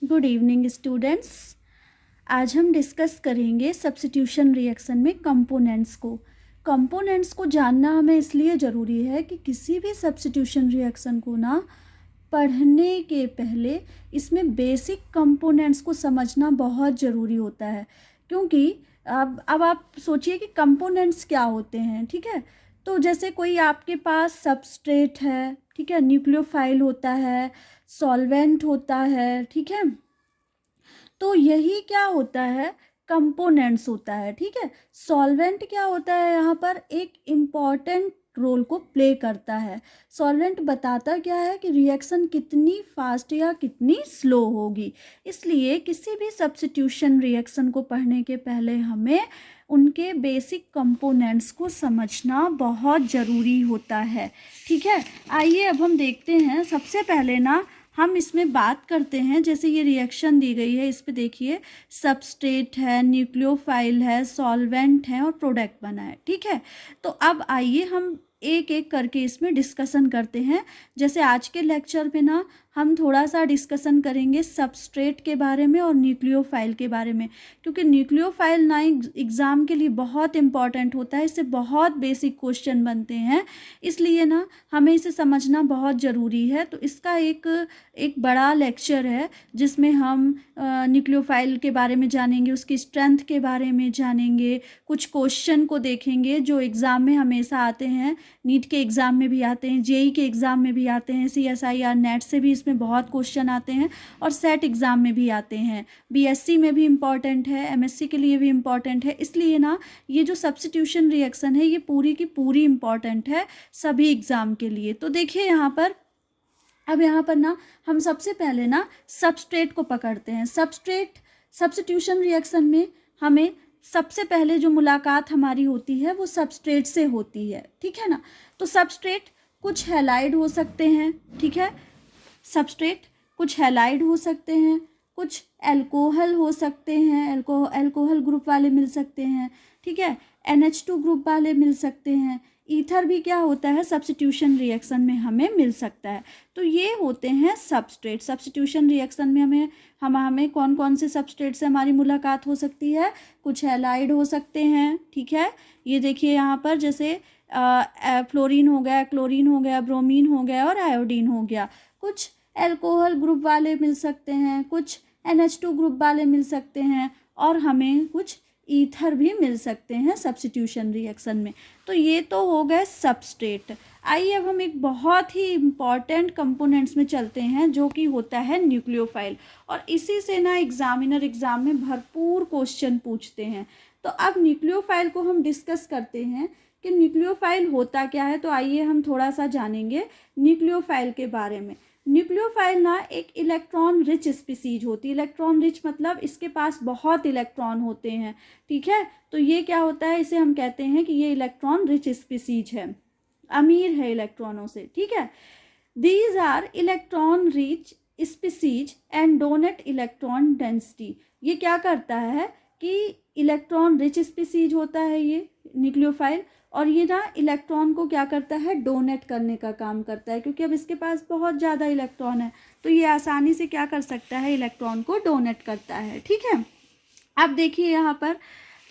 Good evening students. आज हम discuss करेंगे सब्स्टिट्यूशन रिएक्शन में कंपोनेंट्स को जानना हमें इसलिए ज़रूरी है कि किसी भी सब्स्टिट्यूशन रिएक्शन को ना पढ़ने के पहले इसमें बेसिक कंपोनेंट्स को समझना बहुत ज़रूरी होता है। क्योंकि अब आप सोचिए कि कंपोनेंट्स क्या होते हैं, ठीक है। तो जैसे कोई आपके पास सबस्ट्रेट है, ठीक है, न्यूक्लियोफाइल होता है, सॉल्वेंट होता है, ठीक है। तो यही क्या होता है, कंपोनेंट्स होता है, ठीक है। सॉल्वेंट क्या होता है, यहाँ पर एक इम्पॉर्टेंट रोल को प्ले करता है। सॉल्वेंट बताता क्या है कि रिएक्शन कितनी फास्ट या कितनी स्लो होगी। इसलिए किसी भी सब्स्टिट्यूशन रिएक्शन को पढ़ने के पहले हमें उनके बेसिक कंपोनेंट्स को समझना बहुत ज़रूरी होता है, ठीक है। आइए अब हम देखते हैं। सबसे पहले ना हम इसमें बात करते हैं, जैसे ये रिएक्शन दी गई है, इस पे देखिए सबस्ट्रेट है, न्यूक्लियोफाइल है, सॉल्वेंट है और प्रोडक्ट बना है, ठीक है। तो अब आइए हम एक एक करके इसमें डिस्कशन करते हैं। जैसे आज के लेक्चर में ना हम थोड़ा सा डिस्कशन करेंगे सबस्ट्रेट के बारे में और न्यूक्लियोफाइल के बारे में, क्योंकि न्यूक्लियोफाइल ना एग्ज़ाम के लिए बहुत इंपॉर्टेंट होता है। इससे बहुत बेसिक क्वेश्चन बनते हैं, इसलिए ना हमें इसे समझना बहुत ज़रूरी है। तो इसका एक बड़ा लेक्चर है जिसमें हम न्यूक्लियोफाइल के बारे में जानेंगे, उसकी स्ट्रेंथ के बारे में जानेंगे, कुछ क्वेश्चन को देखेंगे जो एग्ज़ाम में हमेशा आते हैं। नीट के एग्ज़ाम में भी आते हैं, जेई के एग्ज़ाम में भी आते हैं, CSIR नेट से भी इसमें बहुत क्वेश्चन आते हैं और सेट एग्ज़ाम में भी आते हैं। BSc में भी इम्पॉर्टेंट है, MSc के लिए भी इम्पॉर्टेंट है। इसलिए ना ये जो सब्स्टिट्यूशन रिएक्शन है ये पूरी की पूरी इम्पॉर्टेंट है सभी एग्ज़ाम के लिए। तो देखिए यहाँ पर, अब यहाँ पर ना हम सबसे पहले ना सबस्ट्रेट को पकड़ते हैं। सब्स्टिट्यूशन रिएक्शन में हमें सबसे पहले जो मुलाकात हमारी होती है वो सबस्ट्रेट से होती है, ठीक है ना। तो सबस्ट्रेट कुछ हैलाइड हो सकते हैं, ठीक है। सबस्ट्रेट कुछ हैलाइड हो सकते हैं, कुछ एल्कोहल हो सकते हैं, एल्कोहल ग्रुप वाले मिल सकते हैं, ठीक है। NH2 ग्रुप वाले मिल सकते हैं। ईथर भी क्या होता है, सब्स्टिट्यूशन रिएक्शन में हमें मिल सकता है। तो ये होते हैं सबस्ट्रेट। सब्स्टिट्यूशन रिएक्शन में हमें कौन कौन से सबस्ट्रेट से हमारी मुलाकात हो सकती है, कुछ हैलाइड हो सकते हैं, ठीक है। ये देखिए यहाँ पर जैसे फ्लोरीन हो गया, क्लोरीन हो गया, ब्रोमीन हो गया और आयोडीन हो गया। कुछ एल्कोहल ग्रुप वाले मिल सकते हैं, कुछ NH2 ग्रुप वाले मिल सकते हैं और हमें कुछ ईथर भी मिल सकते हैं सब्स्टिट्यूशन रिएक्शन में। तो ये तो हो गए सबस्ट्रेट। आइए अब हम एक बहुत ही इम्पॉर्टेंट कंपोनेंट्स में चलते हैं जो कि होता है न्यूक्लियोफाइल, और इसी से ना एग्जामिनर एग्जाम में भरपूर क्वेश्चन पूछते हैं। तो अब न्यूक्लियोफाइल को हम डिस्कस करते हैं कि न्यूक्लियोफाइल होता क्या है। तो आइए हम थोड़ा सा जानेंगे न्यूक्लियोफाइल के बारे में। न्यूक्लियोफाइल ना एक इलेक्ट्रॉन रिच स्पीसीज होती है। इलेक्ट्रॉन रिच मतलब इसके पास बहुत इलेक्ट्रॉन होते हैं, ठीक है। तो ये क्या होता है, इसे हम कहते हैं कि ये इलेक्ट्रॉन रिच स्पीसीज है, अमीर है इलेक्ट्रॉनों से, ठीक है। These are electron rich species and donate electron density. ये क्या करता है कि इलेक्ट्रॉन रिच स्पीसीज होता है ये न्यूक्लियोफाइल, और ये ना इलेक्ट्रॉन को क्या करता है, डोनेट करने का काम करता है। क्योंकि अब इसके पास बहुत ज़्यादा इलेक्ट्रॉन है तो ये आसानी से क्या कर सकता है, इलेक्ट्रॉन को डोनेट करता है, ठीक है। अब देखिए यहाँ पर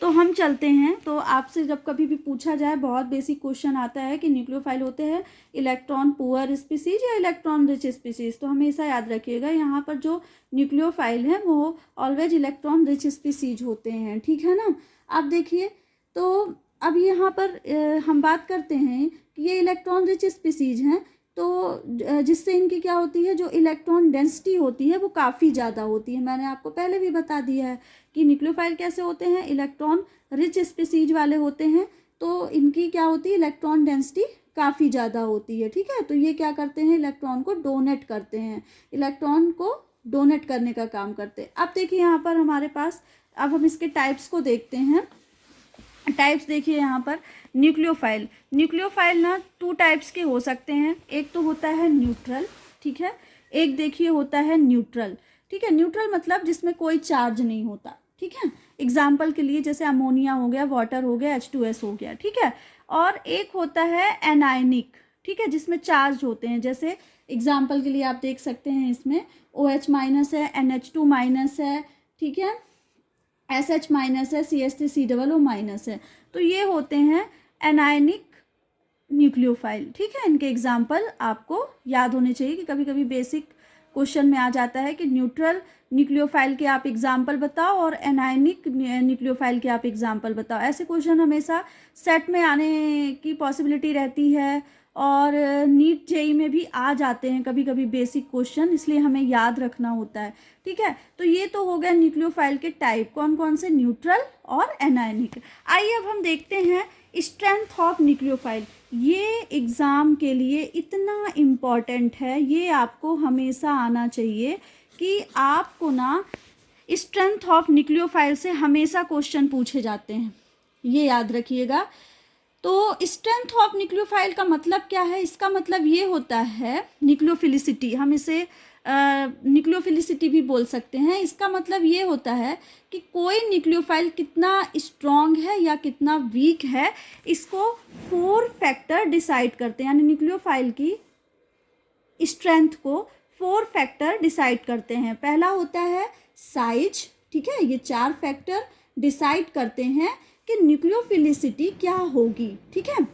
तो हम चलते हैं। तो आपसे जब कभी भी पूछा जाए, बहुत बेसिक क्वेश्चन आता है कि न्यूक्लियोफाइल होते हैं इलेक्ट्रॉन पुअर स्पीसीज या इलेक्ट्रॉन रिच स्पीसीज। तो हमेशा याद रखिएगा यहाँ पर जो न्यूक्लियोफाइल है वो ऑलवेज इलेक्ट्रॉन रिच स्पीसीज होते हैं, ठीक है ना। अब देखिए, तो अब यहाँ पर हम बात करते हैं कि ये इलेक्ट्रॉन रिच स्पीसीज हैं, तो जिससे इनकी क्या होती है, जो इलेक्ट्रॉन डेंसिटी होती है वो काफ़ी ज़्यादा होती है। मैंने आपको पहले भी बता दिया है कि न्यूक्लियोफाइल कैसे होते हैं, इलेक्ट्रॉन रिच स्पीसीज वाले होते हैं। तो इनकी क्या होती है, इलेक्ट्रॉन डेंसिटी काफ़ी ज़्यादा होती है, ठीक है। तो ये क्या करते हैं, इलेक्ट्रॉन को डोनेट करते हैं, इलेक्ट्रॉन को डोनेट करने का काम करते हैं। अब देखिए यहाँ पर हमारे पास, अब हम इसके टाइप्स को देखते हैं। टाइप्स देखिए यहाँ पर, न्यूक्लियोफाइल ना 2 टाइप्स के हो सकते हैं। एक तो होता है न्यूट्रल, ठीक है। एक देखिए होता है न्यूट्रल, ठीक है। न्यूट्रल मतलब जिसमें कोई चार्ज नहीं होता, ठीक है। एग्जाम्पल के लिए जैसे अमोनिया हो गया, वाटर हो गया, H2S हो गया, ठीक है। और एक होता है एनायनिक, ठीक है, जिसमें चार्ज होते हैं, जैसे एग्जाम्पल के लिए आप देख सकते हैं, इसमें OH माइनस है, NH2 माइनस है, ठीक है, SH माइनस है, CH3COO माइनस है। तो ये होते हैं एनायनिक न्यूक्लियोफाइल, ठीक है। इनके एग्जाम्पल आपको याद होने चाहिए कि कभी कभी बेसिक क्वेश्चन में आ जाता है कि न्यूट्रल न्यूक्लियोफाइल के आप एग्जाम्पल बताओ और एनायनिक न्यूक्लियोफाइल के आप एग्जाम्पल बताओ। ऐसे क्वेश्चन हमेशा सेट में आने की पॉसिबिलिटी रहती है और नीट जेई में भी आ जाते हैं कभी कभी बेसिक क्वेश्चन, इसलिए हमें याद रखना होता है, ठीक है। तो ये तो हो गया न्यूक्लियोफाइल के टाइप, कौन कौन से, न्यूट्रल और एनायनिक। आइए अब हम देखते हैं स्ट्रेंथ ऑफ न्यूक्लियोफाइल। ये एग्ज़ाम के लिए इतना इम्पॉर्टेंट है, ये आपको हमेशा आना चाहिए कि आपको ना स्ट्रेंथ ऑफ न्यूक्लियोफाइल से हमेशा क्वेश्चन पूछे जाते हैं, ये याद रखिएगा। तो स्ट्रेंथ ऑफ न्यूक्लियोफाइल का मतलब क्या है? इसका मतलब ये होता है न्यूक्लियोफिलिसिटी, हम इसे न्यूक्लियोफिलिसिटी भी बोल सकते हैं। इसका मतलब ये होता है कि कोई न्यूक्लियोफाइल कितना स्ट्रॉन्ग है या कितना वीक है, इसको 4 फैक्टर डिसाइड करते हैं, यानी न्यूक्लियोफाइल की स्ट्रेंथ को 4 फैक्टर डिसाइड करते हैं। पहला होता है साइज, ठीक है, ये 4 फैक्टर डिसाइड करते हैं कि न्यूक्लियोफिलिसिटी क्या होगी, ठीक है।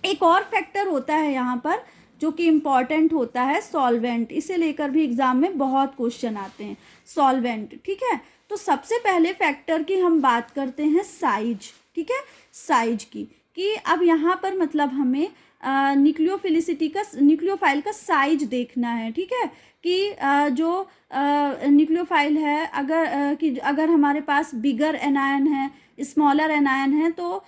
एक और फैक्टर होता है यहाँ पर जो कि इम्पॉर्टेंट होता है, सॉल्वेंट। इसे लेकर भी एग्जाम में बहुत क्वेश्चन आते हैं, सॉल्वेंट, ठीक है। तो सबसे पहले फैक्टर की हम बात करते हैं साइज, ठीक है, साइज की, कि अब यहाँ पर मतलब हमें न्यूक्लियोफिलिसिटी का, न्यूक्लियोफाइल का साइज देखना है, ठीक है, कि जो न्यूक्लियोफाइल है, अगर हमारे पास बिगर एनायन है, स्मॉलर एनायन है, तो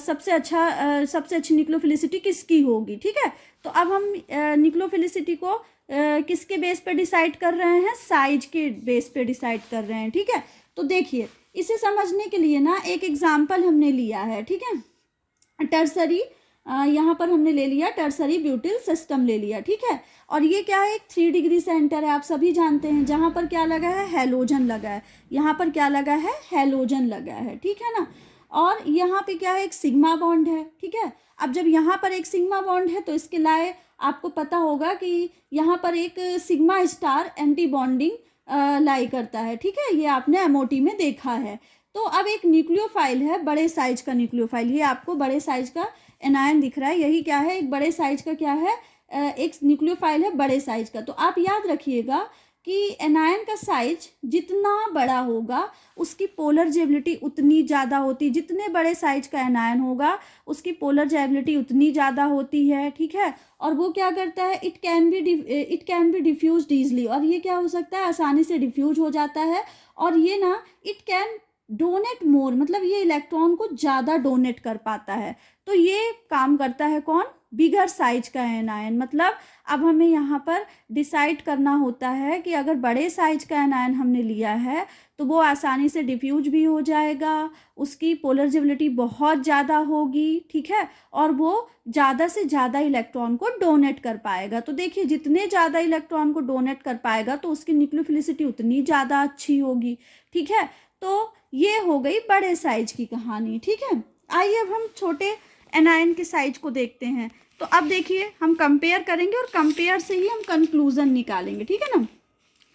सबसे अच्छी न्यूक्लियोफिलिसिटी किसकी होगी, ठीक है। तो अब हम न्यूक्लियोफिलिसिटी को किसके बेस पे डिसाइड कर रहे हैं? साइज के बेस पे डिसाइड कर रहे हैं, ठीक है। तो देखिए, इसे समझने के लिए ना एक एग्जाम्पल हमने लिया है, ठीक है, टर्सरी, यहाँ पर हमने ले लिया टर्सरी ब्यूटिल सिस्टम ले लिया, ठीक है। और ये क्या है? एक 3 डिग्री सेंटर है, आप सभी जानते हैं, जहाँ पर क्या लगा है? हेलोजन लगा है। यहाँ पर क्या लगा है? हेलोजन लगा है, ठीक है ना। और यहाँ पे क्या है? एक सिग्मा बॉन्ड है, ठीक है। अब जब यहाँ पर एक सिग्मा बॉन्ड है तो इसके लाए आपको पता होगा कि यहाँ पर एक सिग्मा स्टार एंटी बॉन्डिंग लाई करता है, ठीक है, ये आपने एमओटी में देखा है। तो अब एक न्यूक्लियोफाइल है, बड़े साइज का न्यूक्लियोफाइल, ये आपको बड़े साइज का एनायन दिख रहा है, यही क्या है? एक बड़े साइज का क्या है? एक न्यूक्लियोफाइल है बड़े साइज का। तो आप याद रखिएगा कि एनायन का साइज जितना बड़ा होगा उसकी पोलर जेबिलिटी उतनी ज़्यादा होती, जितने बड़े साइज का एनायन होगा उसकी पोलर जेबिलिटी उतनी ज़्यादा होती है, ठीक है। और वो क्या करता है? It can be diffused easily, और ये क्या हो सकता है? आसानी से डिफ्यूज हो जाता है। और ये ना इट कैन डोनेट मोर, मतलब ये इलेक्ट्रॉन को ज़्यादा डोनेट कर पाता है। तो ये काम करता है कौन? बिगर साइज का एनायन। मतलब अब हमें यहाँ पर डिसाइड करना होता है कि अगर बड़े साइज का एनायन हमने लिया है तो वो आसानी से डिफ्यूज भी हो जाएगा, उसकी पोलर जेबिलिटी बहुत ज़्यादा होगी, ठीक है, और वो ज़्यादा से ज़्यादा इलेक्ट्रॉन को डोनेट कर पाएगा। तो देखिए, जितने ज़्यादा इलेक्ट्रॉन को डोनेट कर पाएगा तो उसकी न्यूक्लियोफिलिसिटी उतनी ज़्यादा अच्छी होगी, ठीक है। तो ये हो गई बड़े साइज की कहानी, ठीक है। आइए अब हम छोटे एनायन के साइज को देखते हैं। तो अब देखिए, हम कंपेयर करेंगे और कंपेयर से ही हम कंक्लूजन निकालेंगे, ठीक है ना।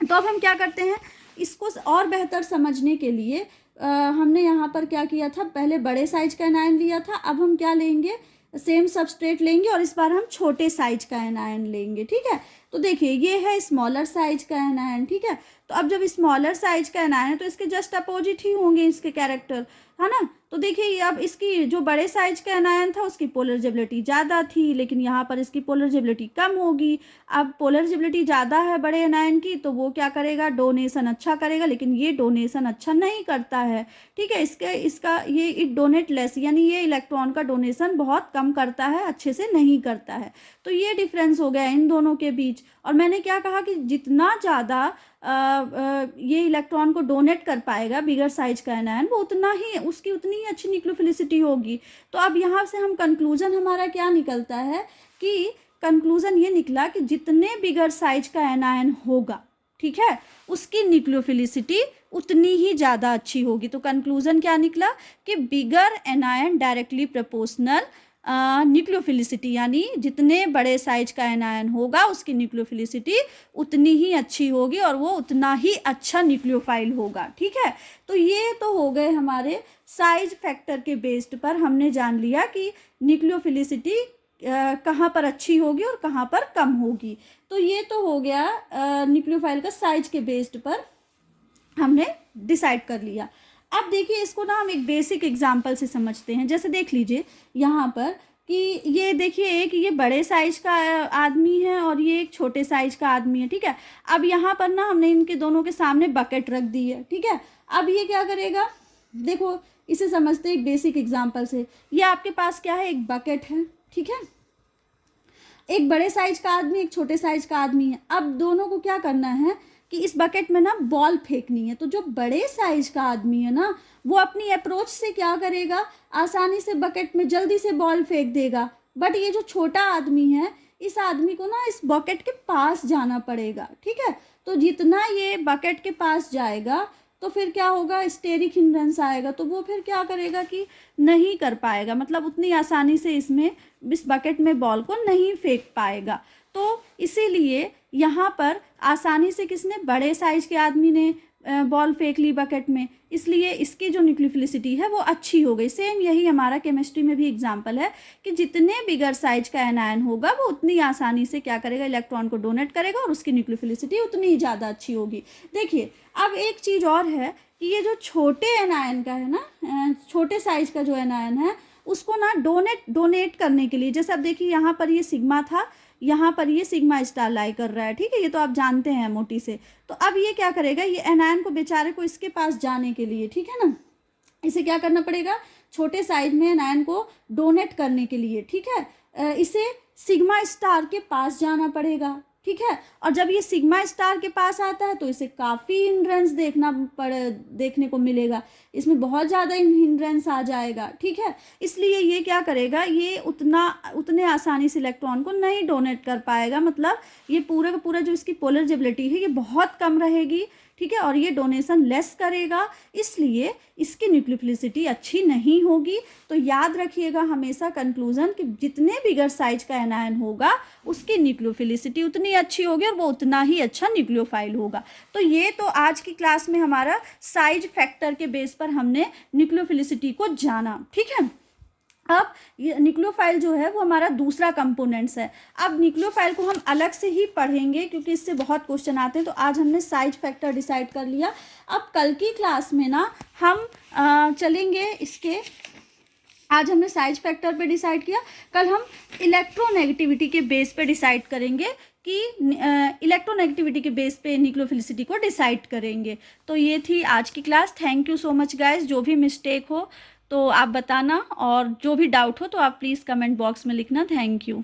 तो अब हम क्या करते हैं, इसको और बेहतर समझने के लिए हमने यहाँ पर क्या किया था? पहले बड़े साइज का एनायन लिया था, अब हम क्या लेंगे? सेम सबस्ट्रेट लेंगे और इस बार हम छोटे साइज का एनायन लेंगे, ठीक है। तो देखिए, ये है स्मॉलर साइज का एनायन, ठीक है। तो अब जब स्मॉलर साइज का एनायन है तो इसके जस्ट अपोजिट ही होंगे इसके कैरेक्टर, है ना। तो देखिए, अब इसकी जो बड़े साइज का एनायन था उसकी पोलर जेबिलिटी ज़्यादा थी, लेकिन यहाँ पर इसकी पोलर जेबिलिटी कम होगी। अब पोलर जेबिलिटी ज़्यादा है बड़े एनायन की, तो वो क्या करेगा? डोनेशन अच्छा करेगा, लेकिन ये डोनेशन अच्छा नहीं करता है, ठीक है। इसका ये इट डोनेट लेस, यानी ये इलेक्ट्रॉन का डोनेशन बहुत कम करता है, अच्छे से नहीं करता है। तो ये डिफरेंस हो गया इन दोनों के बीच। और मैंने क्या कहा कि जितना ज़्यादा ये इलेक्ट्रॉन को डोनेट कर पाएगा बिगर साइज का एनायन, वो उतना ही उसकी उतनी ही अच्छी न्यूक्लियोफिलिसिटी होगी। तो अब यहाँ से हम कंक्लूजन हमारा क्या निकलता है कि कंक्लूजन ये निकला कि जितने बिगर साइज का एनायन होगा, ठीक है, उसकी न्यूक्लियोफिलिसिटी उतनी ही ज़्यादा अच्छी होगी। तो कंक्लूजन क्या निकला कि बिगर एनायन डायरेक्टली प्रोपोर्शनल न्यूक्लियोफिलिसिटी, यानी जितने बड़े साइज का एनायन होगा उसकी न्यूक्लियोफिलिसिटी उतनी ही अच्छी होगी और वो उतना ही अच्छा न्यूक्लियोफाइल होगा। ठीक है, तो ये तो हो गए हमारे साइज फैक्टर के बेस्ड पर हमने जान लिया कि न्यूक्लियोफिलिसिटी कहाँ पर अच्छी होगी और कहाँ पर कम होगी। तो ये तो हो गया न्यूक्लियोफाइल का साइज के बेस्ड पर हमने डिसाइड कर लिया। अब देखिए इसको ना हम एक बेसिक एग्जांपल से समझते हैं। जैसे देख लीजिए यहाँ पर कि ये देखिए एक ये बड़े साइज का आदमी है और ये एक छोटे साइज का आदमी है। ठीक है, अब यहाँ पर ना हमने इनके दोनों के सामने बकेट रख दी है। ठीक है, अब ये क्या करेगा, देखो इसे समझते हैं एक बेसिक एग्जाम्पल से। ये आपके पास क्या है, एक बकेट है। ठीक है, एक बड़े साइज का आदमी, एक छोटे साइज का आदमी है। अब दोनों को क्या करना है कि इस बकेट में ना बॉल फेंकनी है। तो जो बड़े साइज का आदमी है ना वो अपनी अप्रोच से क्या करेगा, आसानी से बकेट में जल्दी से बॉल फेंक देगा। बट ये जो छोटा आदमी है इस आदमी को ना इस बकेट के पास जाना पड़ेगा। ठीक है, तो जितना ये बकेट के पास जाएगा तो फिर क्या होगा, स्टेरिक हिंड्रेंस आएगा। तो वो फिर क्या करेगा कि नहीं कर पाएगा, मतलब उतनी आसानी से इसमें इस बकेट में बॉल को नहीं फेंक पाएगा। तो इसीलिए यहाँ पर आसानी से किसने, बड़े साइज के आदमी ने बॉल फेंक ली बकेट में, इसलिए इसकी जो न्यूक्लियोफिलिसिटी है वो अच्छी हो गई। सेम यही हमारा केमिस्ट्री में भी एग्जांपल है कि जितने बिगर साइज का एनायन होगा वो उतनी आसानी से क्या करेगा, इलेक्ट्रॉन को डोनेट करेगा और उसकी न्यूक्लियोफिलिसिटी उतनी ही ज़्यादा अच्छी होगी। देखिए अब एक चीज़ और है कि ये जो छोटे एनायन का है ना, छोटे साइज का जो एनायन है उसको ना डोनेट करने के लिए, जैसे अब देखिए यहाँ पर ये सिग्मा था, यहाँ पर ये सिग्मा स्टार लाई कर रहा है। ठीक है, ये तो आप जानते हैं मोटी से। तो अब ये क्या करेगा, ये एनायन को बेचारे को इसके पास जाने के लिए, ठीक है ना, इसे क्या करना पड़ेगा, छोटे साइज में एनायन को डोनेट करने के लिए, ठीक है, इसे सिग्मा स्टार के पास जाना पड़ेगा। ठीक है, और जब ये सिग्मा स्टार के पास आता है तो इसे काफ़ी हिंड्रेंस देखने को मिलेगा, इसमें बहुत ज़्यादा हिंड्रेंस आ जाएगा। ठीक है, इसलिए ये क्या करेगा, ये उतने आसानी से इलेक्ट्रॉन को नहीं डोनेट कर पाएगा, मतलब ये पूरा का पूरा जो इसकी पोलराइजेबिलिटी है ये बहुत कम रहेगी। ठीक है, और ये डोनेशन लेस करेगा, इसलिए इसकी न्यूक्लियोफिलिसिटी अच्छी नहीं होगी। तो याद रखिएगा हमेशा कंक्लूजन कि जितने बिगर साइज का एनायन होगा उसकी न्यूक्लियोफिलिसिटी उतनी अच्छी होगी और वो उतना ही अच्छा न्यूक्लियोफाइल होगा। तो ये तो आज की क्लास में हमारा साइज फैक्टर के बेस पर हमने न्यूक्लियोफिलिसिटी को जाना। ठीक है, अब ये न्यूक्लियोफाइल जो है वो हमारा दूसरा कंपोनेंट्स है। अब न्यूक्लियोफाइल को हम अलग से ही पढ़ेंगे क्योंकि इससे बहुत क्वेश्चन आते हैं। तो आज हमने साइज फैक्टर डिसाइड कर लिया। अब कल की क्लास में ना हम चलेंगे इसके, आज हमने साइज फैक्टर पे डिसाइड किया, कल हम इलेक्ट्रोनेगेटिविटी के बेस पे डिसाइड करेंगे कि इलेक्ट्रोनेगेटिविटी के बेस पे न्यूक्लियोफिलिसिटी को डिसाइड करेंगे। तो ये थी आज की class. Thank you so much guys. जो भी मिस्टेक हो तो आप बताना और जो भी डाउट हो तो आप प्लीज़ कमेंट बॉक्स में लिखना। Thank you.